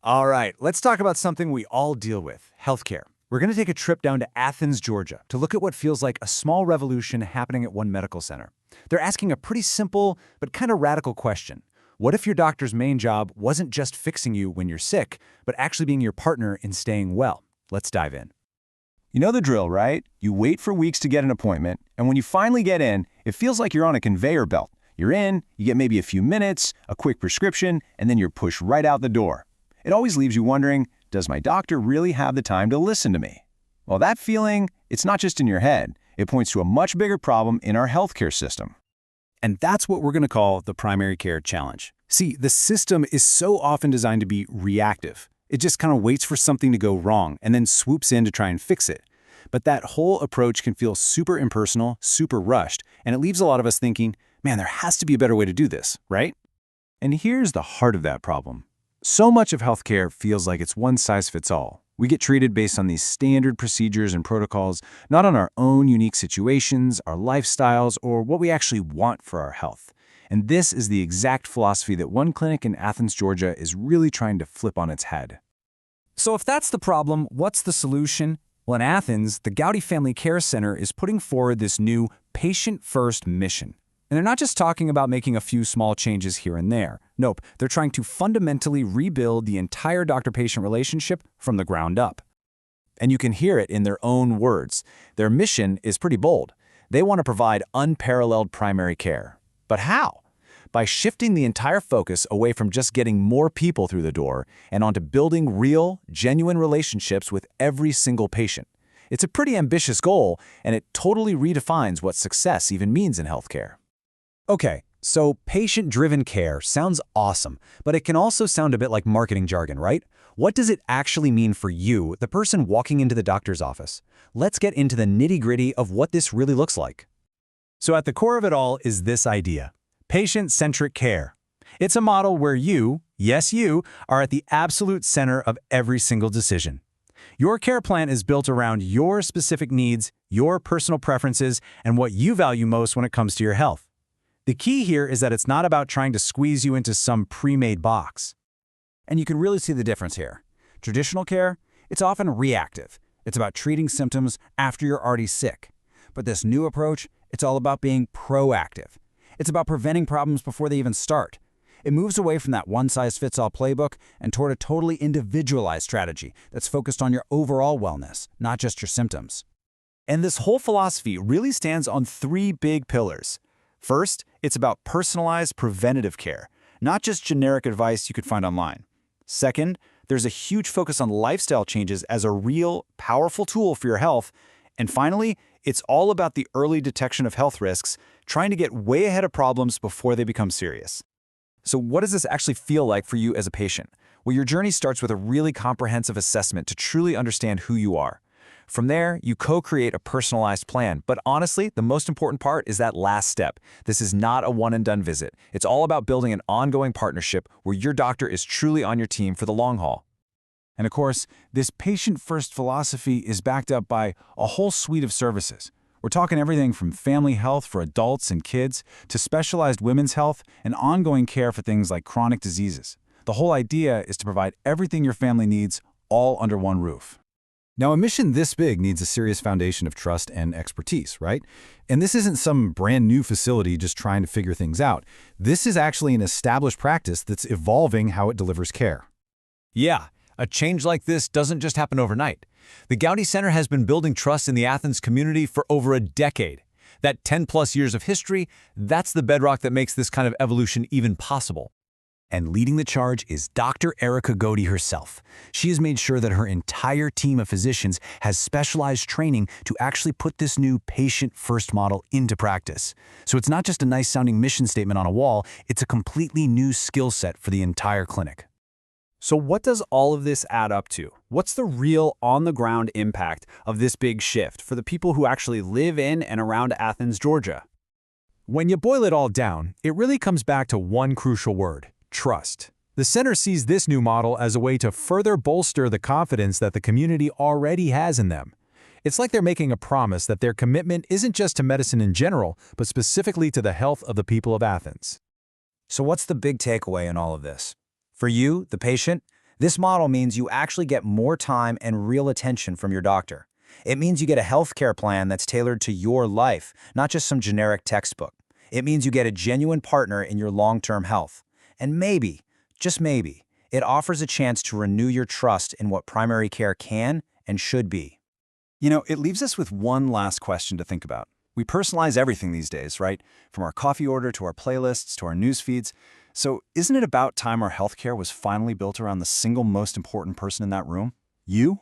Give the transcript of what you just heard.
All right, let's talk about something we all deal with, healthcare. We're going to take a trip down to Athens, Georgia, to look at what feels like a small revolution happening at one medical center. They're asking a pretty simple but kind of radical question. What if your doctor's main job wasn't just fixing you when you're sick, but actually being your partner in staying well? Let's dive in. You know the drill, right? You wait for weeks to get an appointment, and when you finally get in, it feels like you're on a conveyor belt. You're in, you get maybe a few minutes, a quick prescription, and then you're pushed right out the door. It always leaves you wondering, does my doctor really have the time to listen to me? Well, that feeling, it's not just in your head. It points to a much bigger problem in our healthcare system. And that's what we're going to call the primary care challenge. See, the system is so often designed to be reactive. It just kind of waits for something to go wrong and then swoops in to try and fix it. But that whole approach can feel super impersonal, super rushed, and it leaves a lot of us thinking, man, there has to be a better way to do this, right? And here's the heart of that problem. So much of healthcare feels like it's one size fits all. We get treated based on these standard procedures and protocols, not on our own unique situations, our lifestyles, or what we actually want for our health. And this is the exact philosophy that one clinic in Athens, Georgia is really trying to flip on its head. So if that's the problem, what's the solution? Well, in Athens, the Gowdie Family Care Center is putting forward this new patient-first mission. And they're not just talking about making a few small changes here and there. Nope, they're trying to fundamentally rebuild the entire doctor-patient relationship from the ground up. And you can hear it in their own words. Their mission is pretty bold. They want to provide unparalleled primary care. But how? By shifting the entire focus away from just getting more people through the door and onto building real, genuine relationships with every single patient. It's a pretty ambitious goal, and it totally redefines what success even means in healthcare. Okay, so patient-driven care sounds awesome, but it can also sound a bit like marketing jargon, right? What does it actually mean for you, the person walking into the doctor's office? Let's get into the nitty-gritty of what this really looks like. So at the core of it all is this idea: patient-centric care. It's a model where you, yes you, are at the absolute center of every single decision. Your care plan is built around your specific needs, your personal preferences, and what you value most when it comes to your health. The key here is that it's not about trying to squeeze you into some pre-made box. And you can really see the difference here. Traditional care, it's often reactive. It's about treating symptoms after you're already sick. But this new approach, it's all about being proactive. It's about preventing problems before they even start. It moves away from that one-size-fits-all playbook and toward a totally individualized strategy that's focused on your overall wellness, not just your symptoms. And this whole philosophy really stands on three big pillars. First, it's about personalized preventative care, not just generic advice you could find online. Second, there's a huge focus on lifestyle changes as a real, powerful tool for your health. And finally, it's all about the early detection of health risks, trying to get way ahead of problems before they become serious. So what does this actually feel like for you as a patient? Well, your journey starts with a really comprehensive assessment to truly understand who you are. From there, you co-create a personalized plan. But honestly, the most important part is that last step. This is not a one-and-done visit. It's all about building an ongoing partnership where your doctor is truly on your team for the long haul. And of course, this patient-first philosophy is backed up by a whole suite of services. We're talking everything from family health for adults and kids to specialized women's health and ongoing care for things like chronic diseases. The whole idea is to provide everything your family needs all under one roof. Now, a mission this big needs a serious foundation of trust and expertise, right? And this isn't some brand new facility just trying to figure things out. This is actually an established practice that's evolving how it delivers care. Yeah, a change like this doesn't just happen overnight. The Gowdie Center has been building trust in the Athens community for over a decade. That 10+ years of history, that's the bedrock that makes this kind of evolution even possible. And leading the charge is Dr. Erica Gowdie herself. She has made sure that her entire team of physicians has specialized training to actually put this new patient-first model into practice. So it's not just a nice-sounding mission statement on a wall, it's a completely new skill set for the entire clinic. So what does all of this add up to? What's the real on-the-ground impact of this big shift for the people who actually live in and around Athens, Georgia? When you boil it all down, it really comes back to one crucial word: trust. The center sees this new model as a way to further bolster the confidence that the community already has in them. It's like they're making a promise that their commitment isn't just to medicine in general, but specifically to the health of the people of Athens. So what's the big takeaway in all of this? For you, the patient, This model means you actually get more time and real attention from your doctor. It means you get a healthcare plan that's tailored to your life, not just some generic textbook. It means you get a genuine partner in your long-term health. And maybe, just maybe, it offers a chance to renew your trust in what primary care can and should be. It leaves us with one last question to think about. We personalize everything these days, right? From our coffee order to our playlists to our news feeds. So isn't it about time our healthcare was finally built around the single most important person in that room? You?